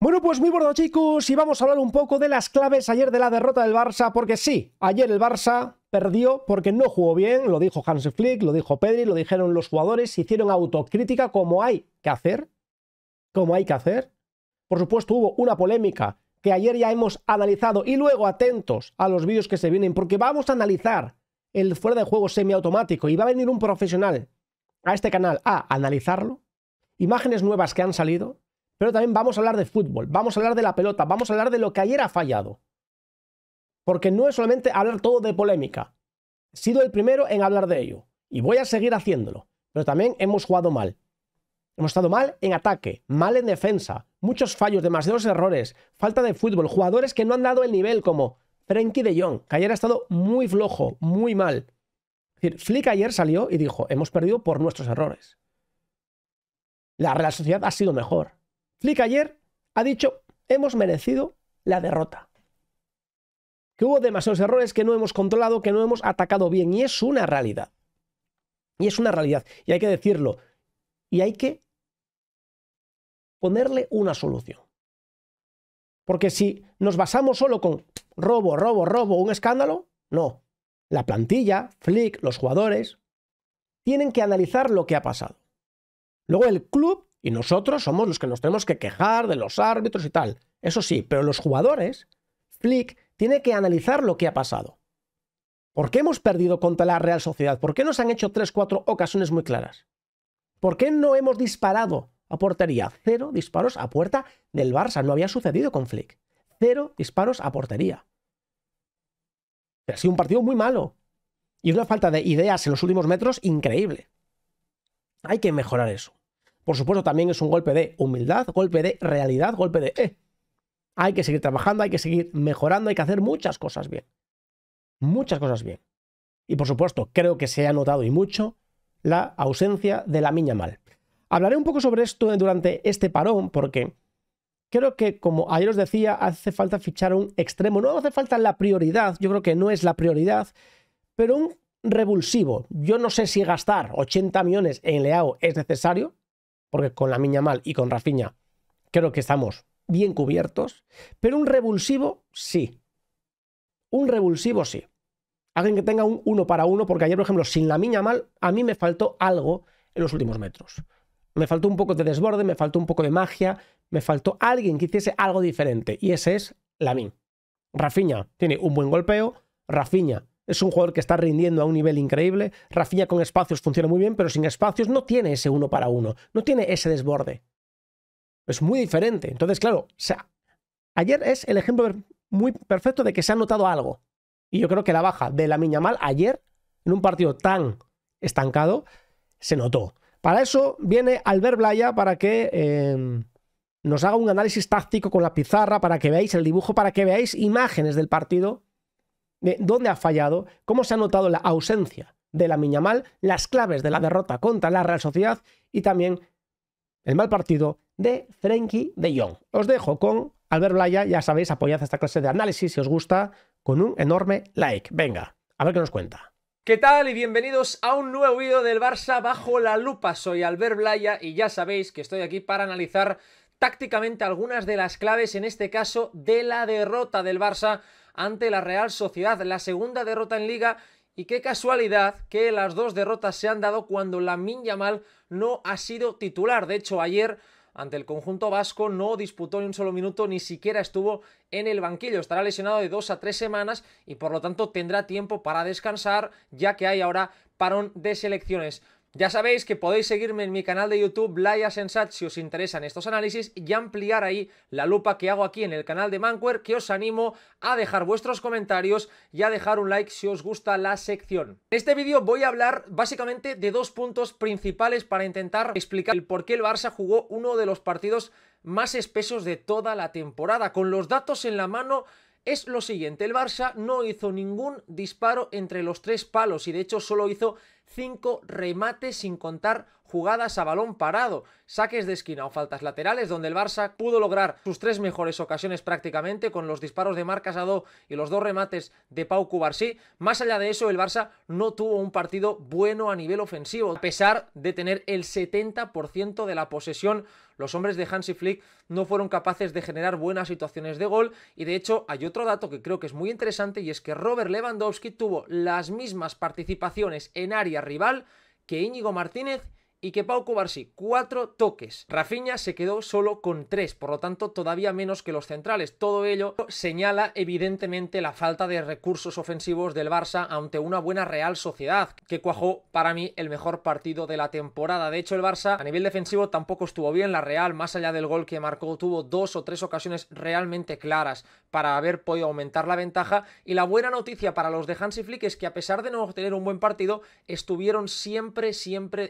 Bueno, pues muy buenos chicos, y vamos a hablar un poco de las claves ayer de la derrota del Barça, porque sí, ayer el Barça perdió porque no jugó bien, lo dijo Hansi Flick, lo dijo Pedri, lo dijeron los jugadores, hicieron autocrítica como hay que hacer, Por supuesto hubo una polémica que ayer ya hemos analizado y luego atentos a los vídeos que se vienen, porque vamos a analizar el fuera de juego semiautomático y va a venir un profesional a este canal a analizarlo, imágenes nuevas que han salido. Pero también vamos a hablar de fútbol, vamos a hablar de la pelota, vamos a hablar de lo que ayer ha fallado. Porque no es solamente hablar todo de polémica. He sido el primero en hablar de ello. Y voy a seguir haciéndolo. Pero también hemos jugado mal. Hemos estado mal en ataque, mal en defensa, muchos fallos, demasiados errores, falta de fútbol, jugadores que no han dado el nivel como Frenkie de Jong, que ayer ha estado muy flojo, muy mal. Es decir, Flick ayer salió y dijo, hemos perdido por nuestros errores. La Real Sociedad ha sido mejor. Flick ayer ha dicho, hemos merecido la derrota. Que hubo demasiados errores, que no hemos controlado, que no hemos atacado bien. Y es una realidad. Y es una realidad. Y hay que decirlo. Y hay que ponerle una solución. Porque si nos basamos solo con robo, un escándalo, no. La plantilla, Flick, los jugadores, tienen que analizar lo que ha pasado. Luego el club y nosotros somos los que nos tenemos que quejar de los árbitros y tal. Eso sí, pero los jugadores, Flick, tiene que analizar lo que ha pasado. ¿Por qué hemos perdido contra la Real Sociedad? ¿Por qué nos han hecho 3-4 ocasiones muy claras? ¿Por qué no hemos disparado a portería? 0 disparos a puerta del Barça. No había sucedido con Flick. 0 disparos a portería. Ha sido un partido muy malo. Y una falta de ideas en los últimos metros increíble. Hay que mejorar eso. Por supuesto, también es un golpe de humildad, golpe de realidad, golpe de... Hay que seguir trabajando, hay que seguir mejorando, hay que hacer muchas cosas bien. Muchas cosas bien. Y por supuesto, creo que se ha notado y mucho la ausencia de Lamine Yamal. Hablaré un poco sobre esto durante este parón, porque creo que, como ayer os decía, hace falta fichar un extremo. No hace falta la prioridad, yo creo que no es la prioridad, pero un revulsivo. Yo no sé si gastar 80 millones en Leao es necesario, porque con Lamine Yamal y con Rafinha creo que estamos bien cubiertos, pero un revulsivo sí. Un revulsivo sí. Alguien que tenga un 1 para 1, porque ayer, por ejemplo, sin Lamine Yamal, a mí me faltó algo en los últimos metros. Me faltó un poco de desborde, me faltó un poco de magia, me faltó alguien que hiciese algo diferente, y ese es Lamine. Rafinha tiene un buen golpeo, Rafinha es un jugador que está rindiendo a un nivel increíble. Rafinha con espacios funciona muy bien, pero sin espacios no tiene ese 1 para 1. No tiene ese desborde. Es muy diferente. Entonces, claro, ayer es el ejemplo muy perfecto de que se ha notado algo. Y yo creo que la baja de Lamine Yamal ayer, en un partido tan estancado, se notó. Para eso viene Albert Blaya, para que nos haga un análisis táctico con la pizarra, para que veáis el dibujo, para que veáis imágenes del partido, de dónde ha fallado, cómo se ha notado la ausencia de Lamine Yamal, las claves de la derrota contra la Real Sociedad y también el mal partido de Frenkie de Jong. Os dejo con Albert Blaya, ya sabéis, apoyad esta clase de análisis si os gusta con un enorme like. Venga, a ver qué nos cuenta. ¿Qué tal? Y bienvenidos a un nuevo vídeo del Barça bajo la lupa. Soy Albert Blaya y ya sabéis que estoy aquí para analizar tácticamente algunas de las claves, en este caso, de la derrota del Barça ante la Real Sociedad, la segunda derrota en Liga. Y qué casualidad que las dos derrotas se han dado cuando Lamine Yamal no ha sido titular. De hecho, ayer ante el conjunto vasco no disputó ni un solo minuto, ni siquiera estuvo en el banquillo. Estará lesionado de 2 a 3 semanas y por lo tanto tendrá tiempo para descansar, ya que hay ahora parón de selecciones. Ya sabéis que podéis seguirme en mi canal de YouTube, Blaya Sensat, si os interesan estos análisis, y ampliar ahí la lupa que hago aquí en el canal de Manquer, que os animo a dejar vuestros comentarios y a dejar un like si os gusta la sección. En este vídeo voy a hablar básicamente de dos puntos principales para intentar explicar el por qué el Barça jugó uno de los partidos más espesos de toda la temporada. Con los datos en la mano, es lo siguiente: el Barça no hizo ningún disparo entre los 3 palos y de hecho solo hizo 5 remates sin contar jugadas a balón parado, saques de esquina o faltas laterales, donde el Barça pudo lograr sus 3 mejores ocasiones prácticamente con los disparos de Marc Casado y los 2 remates de Pau Cubarsí. Más allá de eso, el Barça no tuvo un partido bueno a nivel ofensivo, a pesar de tener el 70% de la posesión. Los hombres de Hansi Flick no fueron capaces de generar buenas situaciones de gol, y de hecho hay otro dato que creo que es muy interesante, y es que Robert Lewandowski tuvo las mismas participaciones en área rival que Íñigo Martínez y que Pau Cubarsí, 4 toques. Rafinha se quedó solo con 3, por lo tanto todavía menos que los centrales. Todo ello señala evidentemente la falta de recursos ofensivos del Barça ante una buena Real Sociedad, que cuajó para mí el mejor partido de la temporada. De hecho, el Barça a nivel defensivo tampoco estuvo bien. La Real, más allá del gol que marcó, tuvo 2 o 3 ocasiones realmente claras para haber podido aumentar la ventaja. Y la buena noticia para los de Hansi Flick es que, a pesar de no tener un buen partido, estuvieron siempre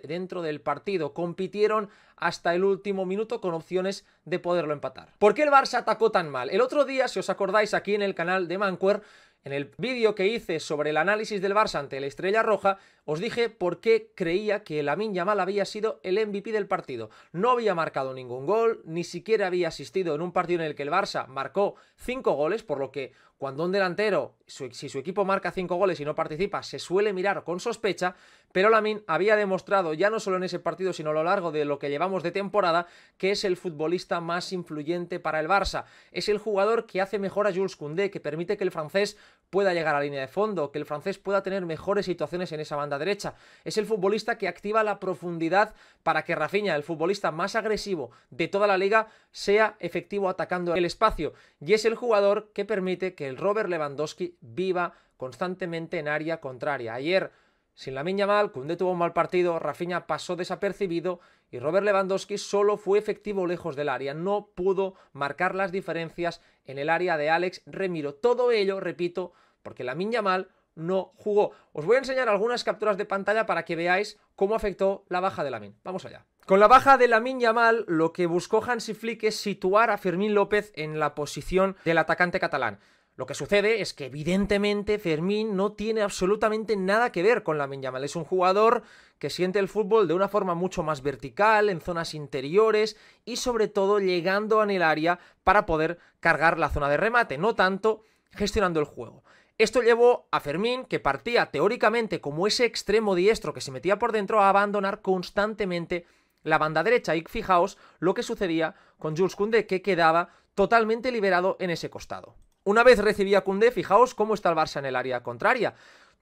dentro del partido, compitieron hasta el último minuto con opciones de poderlo empatar. ¿Por qué el Barça atacó tan mal? El otro día, si os acordáis, aquí en el canal de Manquer, en el vídeo que hice sobre el análisis del Barça ante la Estrella Roja, os dije por qué creía que Lamine Yamal había sido el MVP del partido. No había marcado ningún gol, ni siquiera había asistido en un partido en el que el Barça marcó 5 goles, por lo que cuando un delantero, si su equipo marca 5 goles y no participa, se suele mirar con sospecha, pero Lamine había demostrado, ya no solo en ese partido, sino a lo largo de lo que llevamos de temporada, que es el futbolista más influyente para el Barça. Es el jugador que hace mejor a Jules Koundé, que permite que el francés pueda llegar a la línea de fondo, que el francés pueda tener mejores situaciones en esa banda derecha. Es el futbolista que activa la profundidad para que Rafinha, el futbolista más agresivo de toda la liga, sea efectivo atacando el espacio. Y es el jugador que permite que el Robert Lewandowski viva constantemente en área contraria. Ayer, sin Lamine Yamal, Koundé tuvo un mal partido, Rafinha pasó desapercibido y Robert Lewandowski solo fue efectivo lejos del área. No pudo marcar las diferencias en el área de Alex Remiro. Todo ello, repito, porque Lamine Yamal no jugó. Os voy a enseñar algunas capturas de pantalla para que veáis cómo afectó la baja de Lamine. Vamos allá. Con la baja de Lamine Yamal, lo que buscó Hansi Flick es situar a Fermín López en la posición del atacante catalán. Lo que sucede es que evidentemente Fermín no tiene absolutamente nada que ver con Lamine Yamal. Es un jugador que siente el fútbol de una forma mucho más vertical, en zonas interiores y sobre todo llegando en el área para poder cargar la zona de remate, no tanto gestionando el juego. Esto llevó a Fermín, que partía teóricamente como ese extremo diestro que se metía por dentro, a abandonar constantemente la banda derecha. Y fijaos lo que sucedía con Jules Koundé, que quedaba totalmente liberado en ese costado. Una vez recibía Koundé, fijaos cómo está el Barça en el área contraria.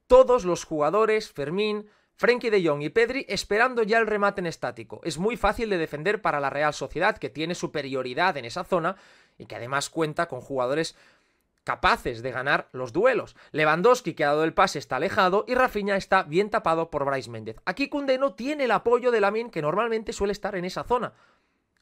Todos los jugadores, Fermín, Frenkie de Jong y Pedri, esperando ya el remate en estático. Es muy fácil de defender para la Real Sociedad, que tiene superioridad en esa zona y que además cuenta con jugadores capaces de ganar los duelos. Lewandowski, que ha dado el pase, está alejado y Rafinha está bien tapado por Brais Méndez. Aquí Koundé no tiene el apoyo de Lamine, que normalmente suele estar en esa zona.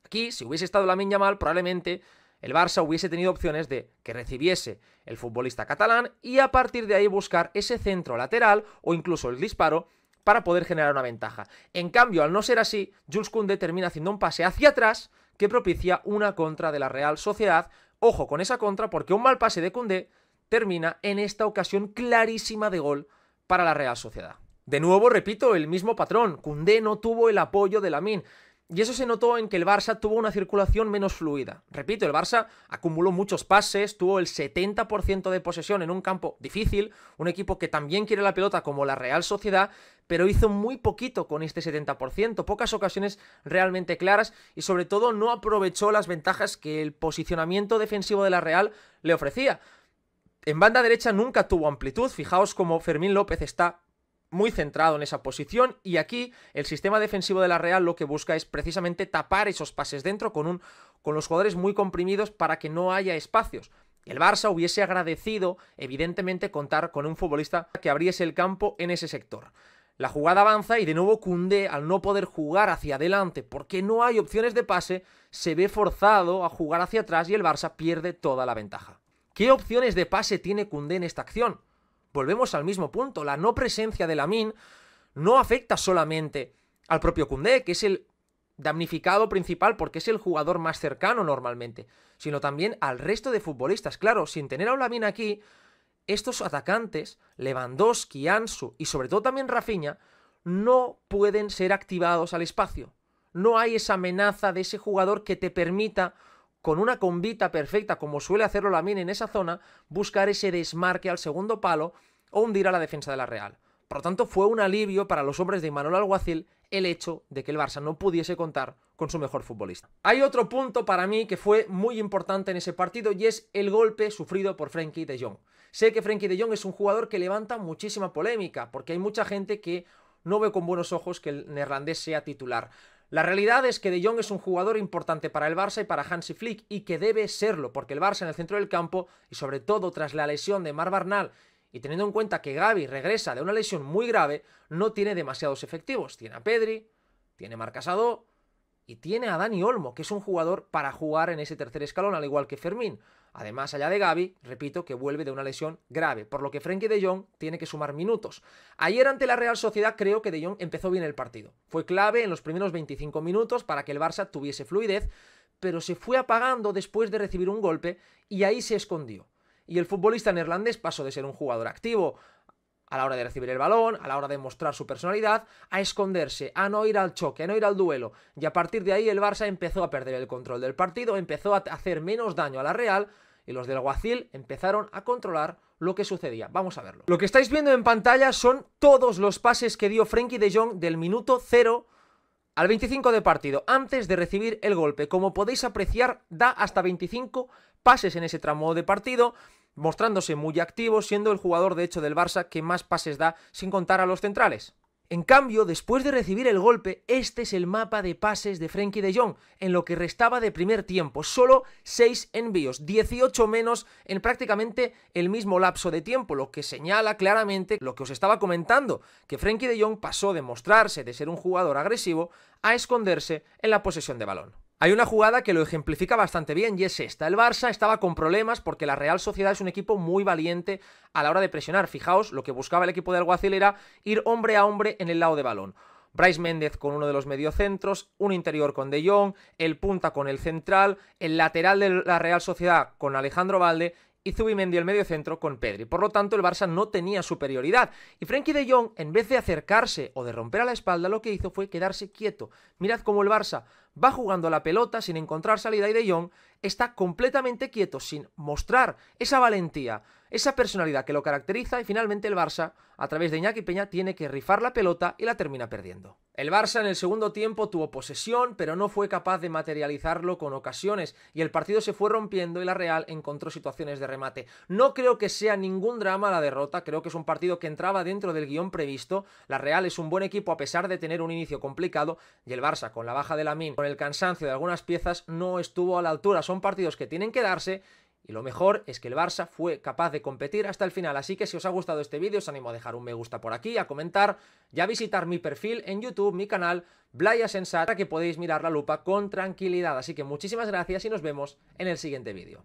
Aquí, si hubiese estado Lamine Yamal, probablemente el Barça hubiese tenido opciones de que recibiese el futbolista catalán y a partir de ahí buscar ese centro lateral o incluso el disparo para poder generar una ventaja. En cambio, al no ser así, Jules Koundé termina haciendo un pase hacia atrás que propicia una contra de la Real Sociedad. Ojo con esa contra, porque un mal pase de Koundé termina en esta ocasión clarísima de gol para la Real Sociedad. De nuevo, repito, el mismo patrón. Koundé no tuvo el apoyo de Lamine. Y eso se notó en que el Barça tuvo una circulación menos fluida. Repito, el Barça acumuló muchos pases, tuvo el 70% de posesión en un campo difícil, un equipo que también quiere la pelota como la Real Sociedad, pero hizo muy poquito con este 70%, pocas ocasiones realmente claras y sobre todo no aprovechó las ventajas que el posicionamiento defensivo de la Real le ofrecía. En banda derecha nunca tuvo amplitud, fijaos cómo Fermín López está muy centrado en esa posición y aquí el sistema defensivo de la Real lo que busca es precisamente tapar esos pases dentro con los jugadores muy comprimidos para que no haya espacios. El Barça hubiese agradecido evidentemente contar con un futbolista que abriese el campo en ese sector. La jugada avanza y de nuevo Koundé, al no poder jugar hacia adelante porque no hay opciones de pase, se ve forzado a jugar hacia atrás y el Barça pierde toda la ventaja. ¿Qué opciones de pase tiene Koundé en esta acción? Volvemos al mismo punto, la no presencia de Lamine no afecta solamente al propio Koundé, que es el damnificado principal porque es el jugador más cercano normalmente, sino también al resto de futbolistas. Claro, sin tener a Lamine aquí, estos atacantes, Lewandowski, Ansu y sobre todo también Rafinha, no pueden ser activados al espacio. No hay esa amenaza de ese jugador que te permita, con una combita perfecta, como suele hacerlo Lamine en esa zona, buscar ese desmarque al segundo palo o hundir a la defensa de la Real. Por lo tanto, fue un alivio para los hombres de Imanol Alguacil el hecho de que el Barça no pudiese contar con su mejor futbolista. Hay otro punto para mí que fue muy importante en ese partido y es el golpe sufrido por Frenkie de Jong. Sé que Frenkie de Jong es un jugador que levanta muchísima polémica, porque hay mucha gente que no ve con buenos ojos que el neerlandés sea titular. La realidad es que De Jong es un jugador importante para el Barça y para Hansi Flick, y que debe serlo, porque el Barça en el centro del campo, y sobre todo tras la lesión de Marc Barnal, y teniendo en cuenta que Gavi regresa de una lesión muy grave, no tiene demasiados efectivos. Tiene a Pedri, tiene a Marc Casado y tiene a Dani Olmo, que es un jugador para jugar en ese tercer escalón, al igual que Fermín. Además, allá de Gavi, repito, que vuelve de una lesión grave, por lo que Frenkie de Jong tiene que sumar minutos. Ayer ante la Real Sociedad creo que de Jong empezó bien el partido. Fue clave en los primeros 25 minutos para que el Barça tuviese fluidez, pero se fue apagando después de recibir un golpe y ahí se escondió. Y el futbolista neerlandés pasó de ser un jugador activo a la hora de recibir el balón, a la hora de mostrar su personalidad, a esconderse, a no ir al choque, a no ir al duelo. Y a partir de ahí el Barça empezó a perder el control del partido, empezó a hacer menos daño a la Real y los del Alguacil empezaron a controlar lo que sucedía. Vamos a verlo. Lo que estáis viendo en pantalla son todos los pases que dio Frenkie de Jong del minuto 0 al 25 de partido, antes de recibir el golpe. Como podéis apreciar, da hasta 25 pases en ese tramo de partido, mostrándose muy activo, siendo el jugador de hecho del Barça que más pases da, sin contar a los centrales. En cambio, después de recibir el golpe, este es el mapa de pases de Frenkie de Jong, en lo que restaba de primer tiempo. Solo 6 envíos, 18 menos en prácticamente el mismo lapso de tiempo, lo que señala claramente lo que os estaba comentando, que Frenkie de Jong pasó de mostrarse de ser un jugador agresivo a esconderse en la posesión de balón. Hay una jugada que lo ejemplifica bastante bien y es esta. El Barça estaba con problemas porque la Real Sociedad es un equipo muy valiente a la hora de presionar. Fijaos, lo que buscaba el equipo de Alguacil era ir hombre a hombre en el lado de balón. Brais Méndez con uno de los mediocentros, un interior con De Jong, el punta con el central, el lateral de la Real Sociedad con Alejandro Balde y Zubimendi el mediocentro con Pedri. Por lo tanto, el Barça no tenía superioridad. Y Frenkie de Jong, en vez de acercarse o de romper a la espalda, lo que hizo fue quedarse quieto. Mirad cómo el Barça va jugando la pelota sin encontrar salida y De Jong está completamente quieto, sin mostrar esa valentía, esa personalidad que lo caracteriza, y finalmente el Barça, a través de Iñaki Peña, tiene que rifar la pelota y la termina perdiendo. El Barça en el segundo tiempo tuvo posesión, pero no fue capaz de materializarlo con ocasiones, y el partido se fue rompiendo y la Real encontró situaciones de remate. No creo que sea ningún drama la derrota, creo que es un partido que entraba dentro del guión previsto. La Real es un buen equipo a pesar de tener un inicio complicado, y el Barça, con la baja de Lamine, con el cansancio de algunas piezas, no estuvo a la altura. Son partidos que tienen que darse, y lo mejor es que el Barça fue capaz de competir hasta el final. Así que si os ha gustado este vídeo, os animo a dejar un me gusta por aquí, a comentar y a visitar mi perfil en YouTube, mi canal Blaya Sensat, para que podéis mirar la lupa con tranquilidad. Así que muchísimas gracias y nos vemos en el siguiente vídeo.